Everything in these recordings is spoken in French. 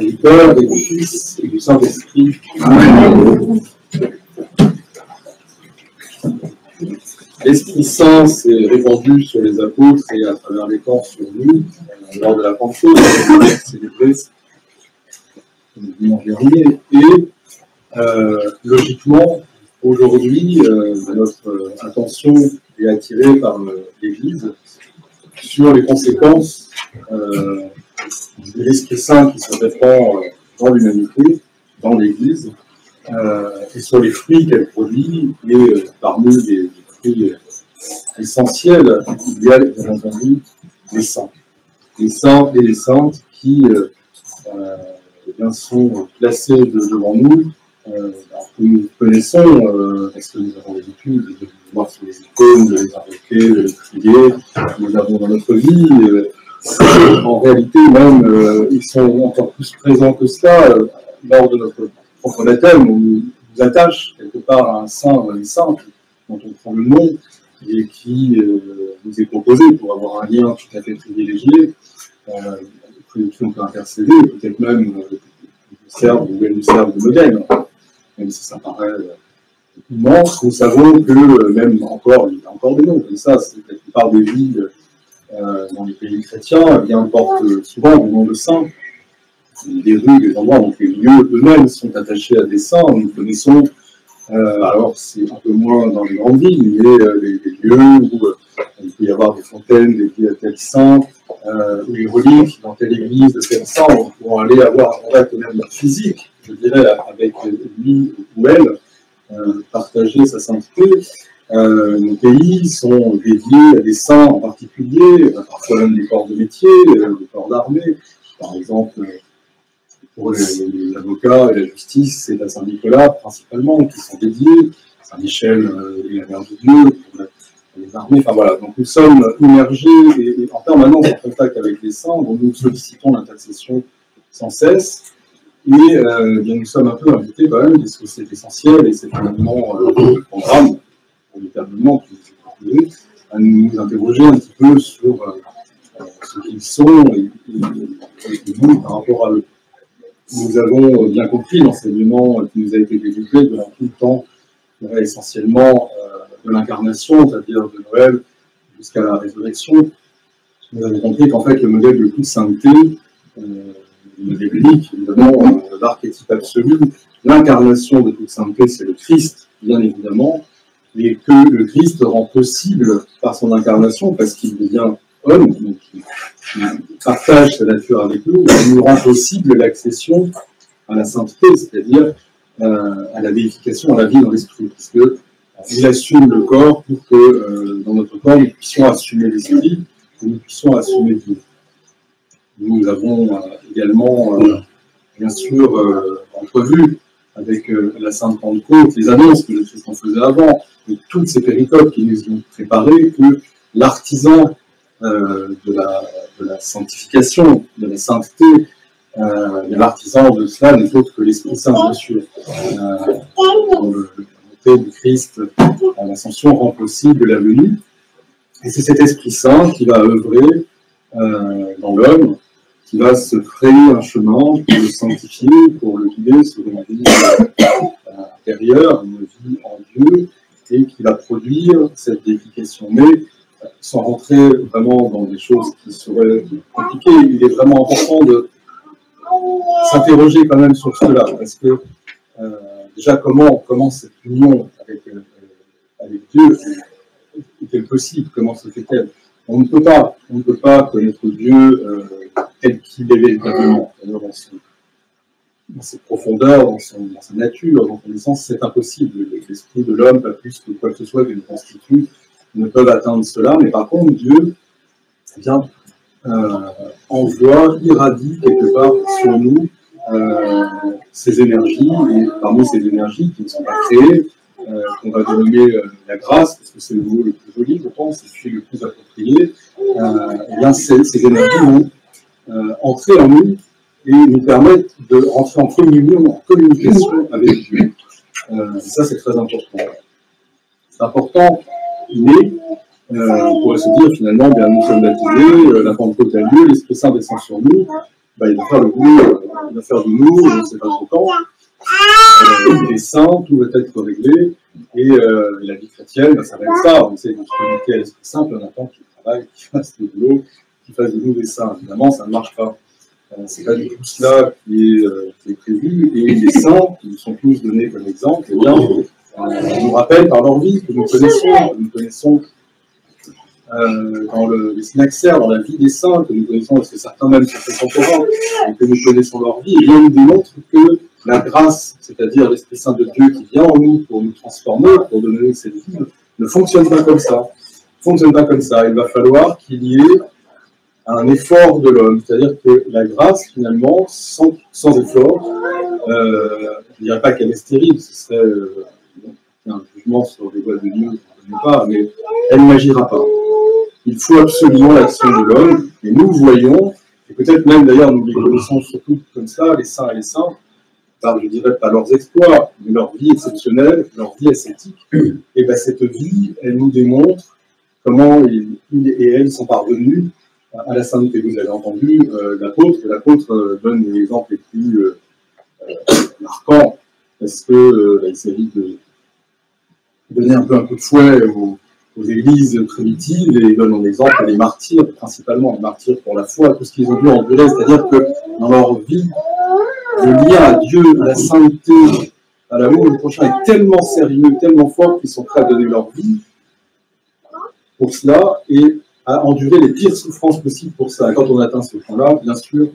Du Père et du Fils et du Saint-Esprit. Amen. L'Esprit Saint s'est répandu sur les apôtres et à travers les corps sur nous lors de la Pentecôte, on a célébré le dimanche dernier. Et logiquement, aujourd'hui, notre attention est attirée par l'Église sur les conséquences de l'Esprit Saint qui se répand dans l'humanité, dans l'Église, et sur les fruits qu'elle produit, et parmi les fruits essentiels, il y a bien entendu les saints et les saintes qui sont placés devant nous, que nous connaissons, parce que nous avons l'habitude de voir sur les icônes, de les invoquer, de les prier, nous avons dans notre vie. En réalité, même, ils sont encore plus présents que cela lors de notre propre baptême. On nous attache quelque part à un saint ou à une sainte dont on prend le nom et qui nous est proposé pour avoir un lien tout à fait privilégié. On peut intercéder, peut-être même nous servent de modèle, même si ça paraît immense. Nous savons que même encore, il y a encore des noms comme ça, c'est la plupart des villes dans les pays chrétiens, portent souvent le nom de saints. Des rues, des endroits, donc les lieux eux-mêmes sont attachés à des saints. Nous connaissons, alors c'est un peu moins dans les grandes villes, mais les lieux où il peut y avoir des fontaines dédiées à tel saint, ou les reliques dans telle église de tel saint, pour aller avoir un contact même physique, je dirais, avec lui ou elle, partager sa sainteté. Nos pays sont dédiés à des saints en particulier, parfois même des corps de métier, des corps d'armée. Par exemple, pour les avocats et la justice, c'est à Saint-Nicolas principalement qui sont dédiés, Saint-Michel et la Mère de Dieu pour les armées. Enfin voilà, donc nous sommes immergés et en permanence en contact avec les saints, dont nous sollicitons l'intercession sans cesse. Et bien, nous sommes un peu invités quand même, parce que c'est essentiel et c'est finalement le programme véritablement à nous interroger un petit peu sur ce qu'ils sont et nous par rapport à eux. Nous avons bien compris l'enseignement qui nous a été délivré durant tout le temps, essentiellement de l'incarnation, c'est-à-dire de Noël jusqu'à la résurrection. Nous avons compris qu'en fait le modèle de toute sainteté, le modèle unique, évidemment, l'archétype absolu, l'incarnation de toute sainteté, c'est le Christ, bien évidemment, et que le Christ rend possible par son incarnation, parce qu'il devient homme, donc il partage sa nature avec nous, il nous rend possible l'accession à la sainteté, c'est-à-dire à la déification, à la vie dans l'esprit, puisqu'il assume le corps pour que dans notre corps, nous puissions assumer l'esprit, que nous puissions assumer Dieu. Nous avons également, bien sûr, entrevu avec la Sainte Pentecôte, les annonces que le Christ en faisait avant, et toutes ces péricopes qui nous ont préparé, que l'artisan de la sanctification, de la sainteté, l'artisan de cela n'est autre que l'Esprit Saint, bien sûr. Dans la montée du Christ à l'ascension rend possible la venue. Et c'est cet Esprit Saint qui va œuvrer dans l'homme, qui va se frayer un chemin pour le sanctifier, pour le guider sur une vie intérieure, une vie en Dieu, et qui va produire cette déification. Mais sans rentrer vraiment dans des choses qui seraient compliquées, il est vraiment important de s'interroger quand même sur cela, parce que déjà comment cette union avec Dieu est-elle possible, comment se fait-elle? On ne peut pas connaître Dieu tel qu'il est véritablement, dans ses profondeurs, dans sa nature, dans son essence, c'est impossible. L'esprit de l'homme, pas plus que quoi que ce soit qu'il constitue, ne peuvent atteindre cela, mais par contre, Dieu envoie, irradie quelque part sur nous ces énergies, et parmi ces énergies qui ne sont pas créées, qu'on va dénommer la grâce, parce que c'est le mot le plus joli, je pense, et puis le plus approprié, et bien ces énergies vont entrer en nous et nous permettre de rentrer en communion, en communication avec Dieu. Ça, c'est très important. C'est important, mais on pourrait se dire finalement, bien, nous sommes baptisés, la Pentecôte a lieu, l'Esprit Saint descend sur nous, il va faire le boulot, il va faire du lourd, je ne sais pas trop quand. Il est saint, tout va être réglé, et la vie chrétienne, ça va être ça. On essaie de se connecter à l'Esprit Saint, puis on attend qu'il travaille, qu'il fasse le boulot, qu'il fasse de nous des saints. Évidemment, ça ne marche pas. C'est pas du tout cela qui est prévu, et les saints, qui nous sont tous donnés comme exemple, eh bien, nous rappellent par leur vie que nous connaissons dans les synaxaires, dans la vie des saints, que nous connaissons, parce que certains même sont contemporains, et que nous connaissons leur vie, et bien nous démontrent que la grâce, c'est-à-dire l'Esprit Saint de Dieu qui vient en nous pour nous transformer, pour donner cette vie, ne fonctionne pas comme ça. Fonctionne pas comme ça. Il va falloir qu'il y ait un effort de l'homme, c'est-à-dire que la grâce, finalement, sans effort, je ne dirais pas qu'elle est stérile, ce serait un jugement sur les voies de Dieu, je ne connais pas, mais elle n'agira pas. Il faut absolument l'action de l'homme, et nous voyons, et peut-être même d'ailleurs nous les connaissons surtout comme ça, les saints et les saintes, par, je dirais pas leurs exploits, mais leur vie exceptionnelle, leur vie ascétique, et bien cette vie, elle nous démontre comment ils et elles sont parvenus à la sainteté. Vous avez entendu l'apôtre donne les exemples les plus marquants, parce qu'il s'agit de donner un peu un coup de fouet aux églises primitives, et il donne en exemple les martyrs, principalement les martyrs pour la foi, tout ce qu'ils ont dû endurer, c'est-à-dire que dans leur vie, le lien à Dieu, à la sainteté, à l'amour du prochain est tellement sérieux, tellement fort qu'ils sont prêts à donner leur vie pour cela et à endurer les pires souffrances possibles pour ça. Et quand on atteint ce point-là, bien sûr,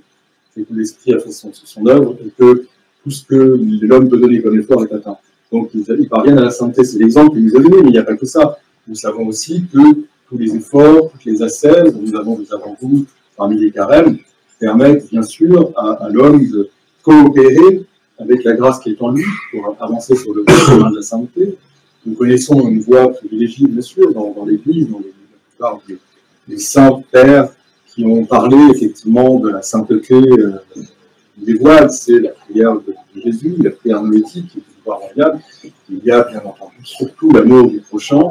c'est que l'Esprit a fait son œuvre et que tout ce que l'homme peut donner comme effort est atteint. Donc ils parviennent à la sainteté, c'est l'exemple qu'il nous a donné, mais il n'y a pas que ça. Nous savons aussi que tous les efforts, toutes les ascèses, nous avons vous parmi les carèmes, permettent bien sûr à l'homme de coopérer avec la grâce qui est en lui pour avancer sur le chemin de la sainteté. Nous connaissons une voie privilégiée, bien sûr, dans l'Église, dans la plupart des saints pères qui ont parlé effectivement de la sainteté des voiles. C'est la prière de Jésus, la prière noétique, qui est une voie royale. Il y a bien entendu surtout l'amour du prochain.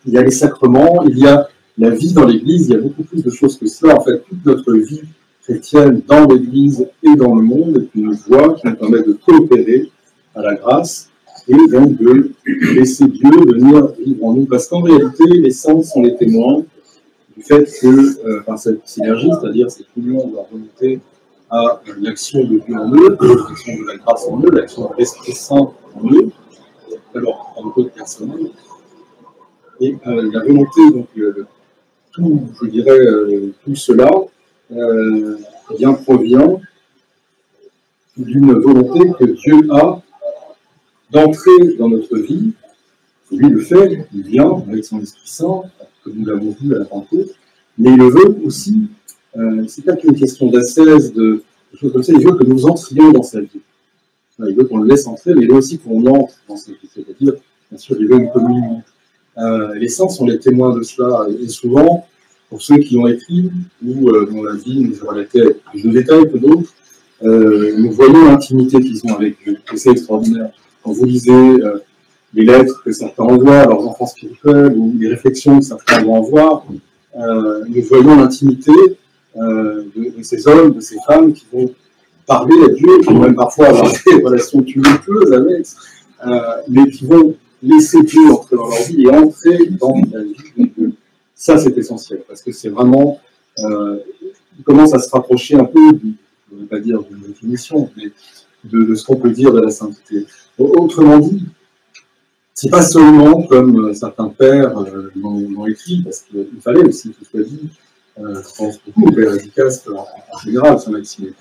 Il y a les sacrements, il y a la vie dans l'Église. Il y a beaucoup plus de choses que cela. En fait, toute notre vie chrétienne dans l'Église et dans le monde est une voie qui nous permet de coopérer à la grâce et donc de laisser Dieu venir vivre en nous. Parce qu'en réalité, les saints sont les témoins du fait que, par cette synergie, c'est-à-dire cette union de leur volonté à l'action de Dieu en eux, l'action de la grâce en eux, l'action de l'Esprit Saint en eux, alors en code personnel, et la volonté, donc tout, je dirais, tout cela, bien provient d'une volonté que Dieu a d'entrer dans notre vie. Lui le fait, il vient avec son Esprit Saint, comme nous l'avons vu à la Pentecôte, mais il le veut aussi, c'est pas qu'une question d'ascèse, de choses comme ça, il veut que nous entrions dans sa vie. Il veut qu'on le laisse entrer, mais il veut aussi qu'on entre dans sa vie, c'est-à-dire, bien sûr, il veut une communion. Les saints sont les témoins de cela, et souvent, pour ceux qui ont écrit, ou dont la vie nous relatait plus de détails que d'autres, nous voyons l'intimité qu'ils ont avec Dieu, et c'est extraordinaire. Quand vous lisez les lettres que certains envoient à leurs enfants spirituels, ou les réflexions que certains vont envoyer, nous voyons l'intimité de ces hommes, de ces femmes qui vont parler à Dieu, qui vont même parfois avoir des relations tumultueuses avec, mais qui vont laisser Dieu entrer dans leur vie et entrer dans la vie de Dieu. Ça, c'est essentiel, parce que c'est vraiment, il commence à se rapprocher un peu, je ne vais pas dire d'une définition, mais de ce qu'on peut dire de la sainteté. Autrement dit, c'est pas seulement comme certains pères l'ont écrit, parce qu'il fallait aussi que ce soit dit, je pense beaucoup au père Adicas en général, son maxime,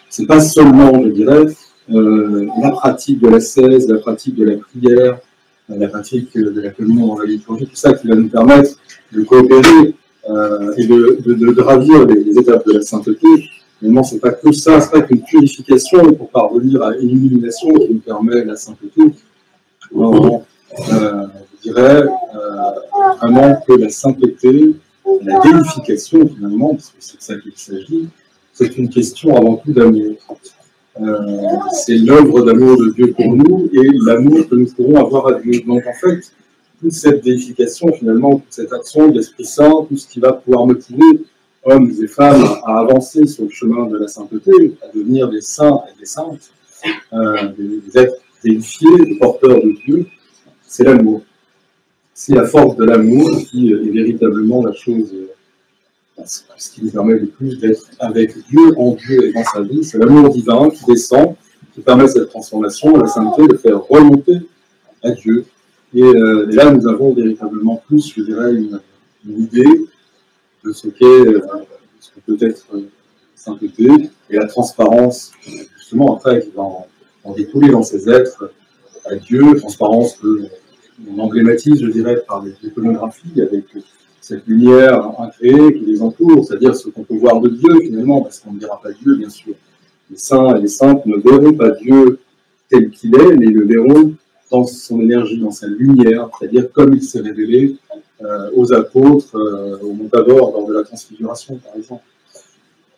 c'est pas seulement, je dirais, la pratique de l'ascèse, la pratique de la prière, la pratique de la communion dans la liturgie, tout ça qui va nous permettre de coopérer et de gravir les étapes de la sainteté. Mais non, c'est pas que ça, c'est pas qu'une purification pour parvenir à une illumination qui nous permet la sainteté. Non, je dirais vraiment que la sainteté, la déification finalement, parce que c'est de ça qu'il s'agit, c'est une question avant tout d'amour. C'est l'œuvre d'amour de Dieu pour nous et l'amour que nous pourrons avoir à Dieu. Donc en fait, toute cette déification finalement, toute cette action de l'Esprit Saint, tout ce qui va pouvoir motiver hommes et femmes à avancer sur le chemin de la sainteté, à devenir des saints et des saintes, des êtres déifiés, des porteurs de Dieu, c'est l'amour. C'est la force de l'amour qui est véritablement la chose, ce qui nous permet le plus d'être avec Dieu, en Dieu et dans sa vie. C'est l'amour divin qui descend, qui permet cette transformation, la sainteté, de faire remonter à Dieu. Et là, nous avons véritablement plus, je dirais, une idée de ce qu'est, ce que peut être sainteté, et la transparence, justement, après, qui va en découler dans ces êtres à Dieu, transparence que on emblématise, je dirais, par les iconographies, avec cette lumière incréée qui les entoure, c'est-à-dire ce qu'on peut voir de Dieu, finalement, parce qu'on ne dira pas Dieu, bien sûr. Les saints et les saintes ne verront pas Dieu tel qu'il est, mais le verront dans son énergie, dans sa lumière, c'est-à-dire comme il s'est révélé aux apôtres, au Mont Tabor, lors de la transfiguration, par exemple.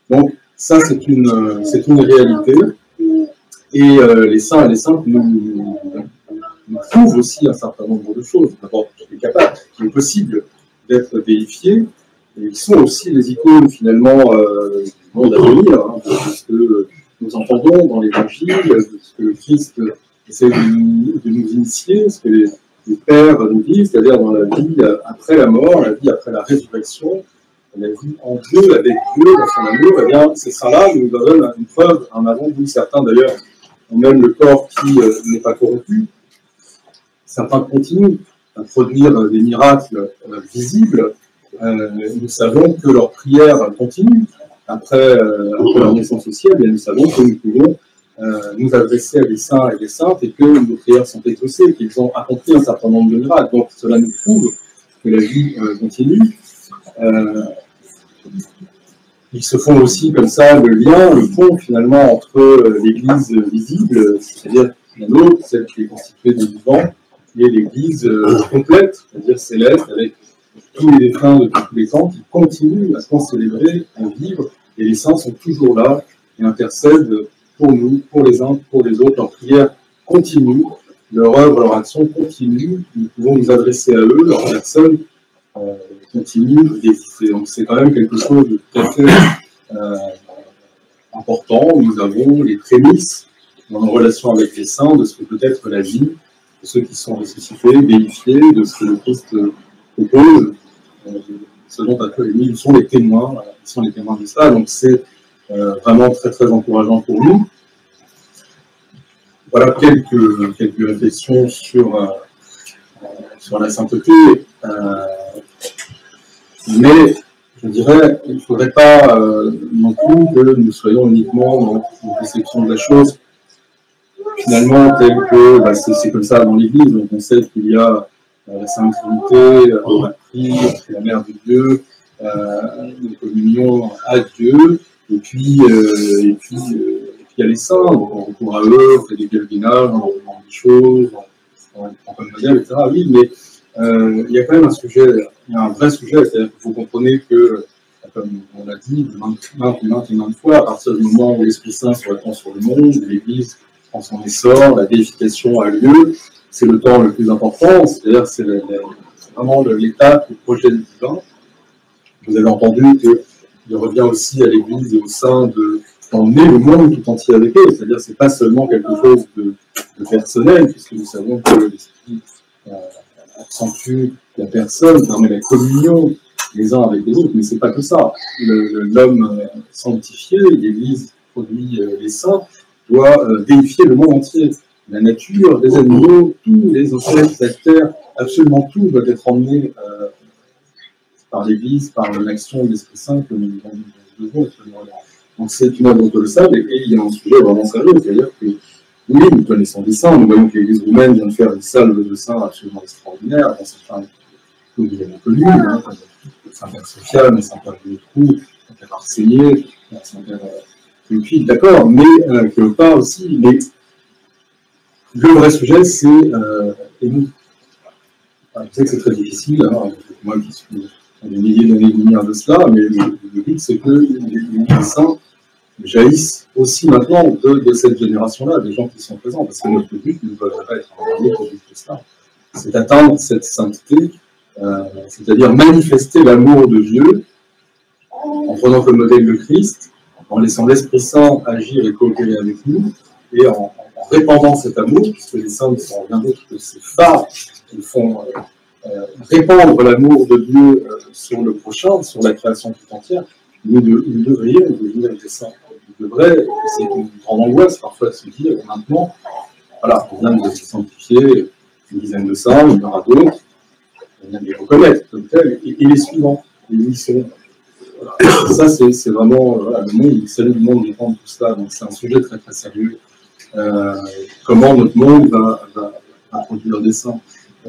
Donc, ça, c'est une réalité. Et les saints et les saintes nous prouvent aussi un certain nombre de choses. D'abord, qu'il est capable, qu'il est possible d'être déifié, et qui sont aussi les icônes, finalement, du monde à venir, hein, de ce que nous entendons dans l'Évangile, de ce que le Christ essaie de nous initier, ce que les pères nous disent, c'est-à-dire dans la vie après la mort, la vie après la résurrection, la vie en Dieu, avec Dieu, dans son amour. Eh bien, ces saints-là nous donnent une preuve, un avant, d'où certains d'ailleurs ont même le corps qui n'est pas corrompu. Certains continuent à produire des miracles visibles. Nous savons que leur prière continue. Après leur naissance au ciel, nous savons que nous pouvons nous adresser à des saints et des saintes et que nos prières sont exaucées, qu'ils ont accompli un certain nombre de miracles. Donc cela nous prouve que la vie continue. Ils se font aussi comme ça le lien, le pont finalement entre l'Église visible, c'est-à-dire la nôtre, celle qui est constituée de vivants, et l'Église complète, c'est-à-dire céleste, avec tous les défunts de tous les temps qui continuent à se célébrer, à vivre, et les saints sont toujours là et intercèdent pour nous, pour les uns, pour les autres. Leur prière continue, leur œuvre, leur action continue. Nous pouvons nous adresser à eux, leur personne continue d'exister. Donc c'est quand même quelque chose de tout à fait important. Nous avons les prémices dans nos relations avec les saints de ce que peut être la vie, de ceux qui sont ressuscités, déifiés, de ce que le Christ propose, ce dont ils sont les témoins, de ça. Donc c'est vraiment très très encourageant pour nous. Voilà quelques réflexions sur la sainteté. Mais je dirais qu'il ne faudrait pas non plus que nous soyons uniquement dans une conception de la chose finalement telle que c'est comme ça dans l'Église. Donc on sait qu'il y a la Sainte Trinité, la Christ, la Mère de Dieu, une communion à Dieu, et puis il y a les saints, donc on recourt à eux, on fait des pèlerinages, on demande des choses, on prend comme modèle, etc. Oui, mais il y a quand même un sujet, il y a un vrai sujet, c'est-à-dire qu'il faut comprendre que, comme on l'a dit maintes fois, à partir du moment où l'Esprit Saint se répand sur le monde, l'Église prend son essor, la déification a lieu, c'est le temps le plus important, c'est-à-dire c'est vraiment l'étape, le projet divin. Vous avez entendu qu'il revient aussi à l'Église et au sein d'emmener le monde tout entier avec eux, c'est-à-dire que ce n'est pas seulement quelque chose de personnel, puisque nous savons que l'Esprit accentue la personne, permet la communion les uns avec les autres, mais ce n'est pas que ça. L'homme sanctifié, l'Église produit les saints, doit déifier le monde entier. La nature, les animaux, tous les insectes, la terre, absolument tout doit être emmené par l'Église, par l'action de l'Esprit Saint que nous devons. Donc c'est une œuvre colossale, et il y a un sujet vraiment sérieux, c'est-à-dire que oui, nous connaissons des saints, nous voyons que l'Église roumaine vient de faire une salve de saints absolument extraordinaire, dans certains que vous avez connus, comme Saint-Père Sophia, mais Saint-Père Dutroux, Saint-Père Arsenier, Saint-Père Théophile, d'accord, mais Cléopâtre aussi, mais le vrai sujet, c'est nous. Je sais que c'est très difficile, alors, moi qui suis des milliers d'années-lumière de cela, mais le but, c'est que les saints jaillissent aussi maintenant de cette génération-là, des gens qui sont présents, parce que notre but ne doit pas être un dernier produit de cela. C'est atteindre cette sainteté, c'est-à-dire manifester l'amour de Dieu en prenant comme modèle le Christ, en laissant l'Esprit Saint agir et coopérer avec nous, et en répandant cet amour, puisque les saints ne sont rien d'autre que ces phares qui font répandre l'amour de Dieu sur le prochain, sur la création tout entière. Nous devrions devenir des saints. Il devrait, c'est une grande angoisse parfois de se dire maintenant, voilà, on vient de se sanctifier une dizaine de saints, il y en aura d'autres, on vient de les reconnaître comme tels, et les suivants, et ils sont. Voilà. Ça, c'est vraiment voilà, le monde, salut du monde dépend de tout cela, donc c'est un sujet très très sérieux. Comment notre monde va produire des saints.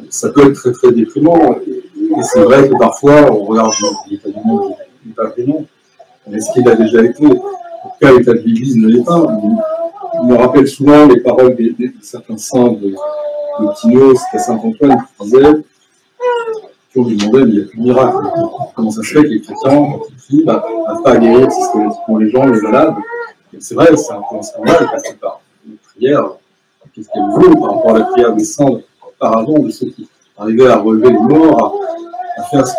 Ça peut être très très déprimant, et c'est vrai que parfois on regarde l'état du monde, il n'est pas brillant, mais ce qu'il a déjà été, en tout cas l'état de l'Église ne l'est pas. On me rappelle souvent les paroles de certains saints de Tinos, de Saint-Antoine, qui disaient, qui ont demandé, mais il n'y a plus de miracle. Comment ça se fait que les chrétiens, quand ils prient, n'arrivent pas à guérir systématiquement les gens, les malades? C'est vrai, c'est un peu un scandale, parce que par une prière, qu'est-ce qu'elle vaut par rapport à la prière des saints auparavant, de ceux qui arrivaient à relever les morts, à faire ce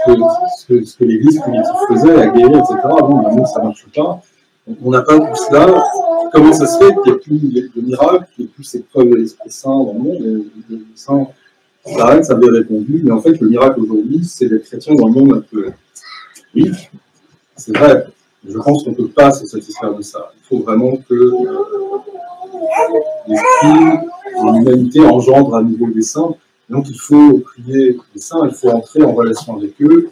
que l'Église primitive faisait, à guérir, etc. Bon, maintenant, ça ne marche pas. Donc, on n'a pas tout cela. Comment ça se fait qu'il n'y ait plus de miracles, qu'il n'y ait plus cette preuve de l'Esprit Saint dans le monde, et les saints, ça avait répondu, mais en fait, le miracle aujourd'hui, c'est d'être chrétien dans le monde actuel. Oui, c'est vrai. Je pense qu'on ne peut pas se satisfaire de ça. Il faut vraiment que l'esprit de l'humanité engendre à nouveau des saints. Donc il faut prier les saints, il faut entrer en relation avec eux,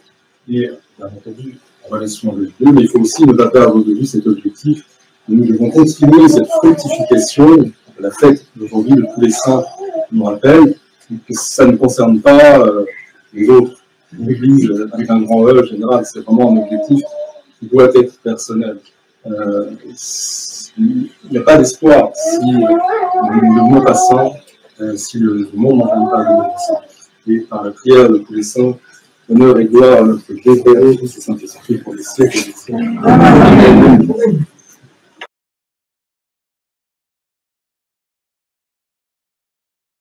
et bien entendu en relation avec Dieu, mais il faut aussi ne pas perdre de vue cet objectif. Nous devons continuer cette fructification. La fête d'aujourd'hui de tous les saints nous rappelle que ça ne concerne pas les autres. L'Église, avec un grand E général, c'est vraiment un objectif qui doit être personnel. Il n'y a pas d'espoir si nous ne devenons pas saints, si le monde n'en vient pas de saints. Et par la prière de tous les saints, honneur et gloire à notre Dieu, Père et Fils et Saint-Esprit pour les siècles des siècles. Amen.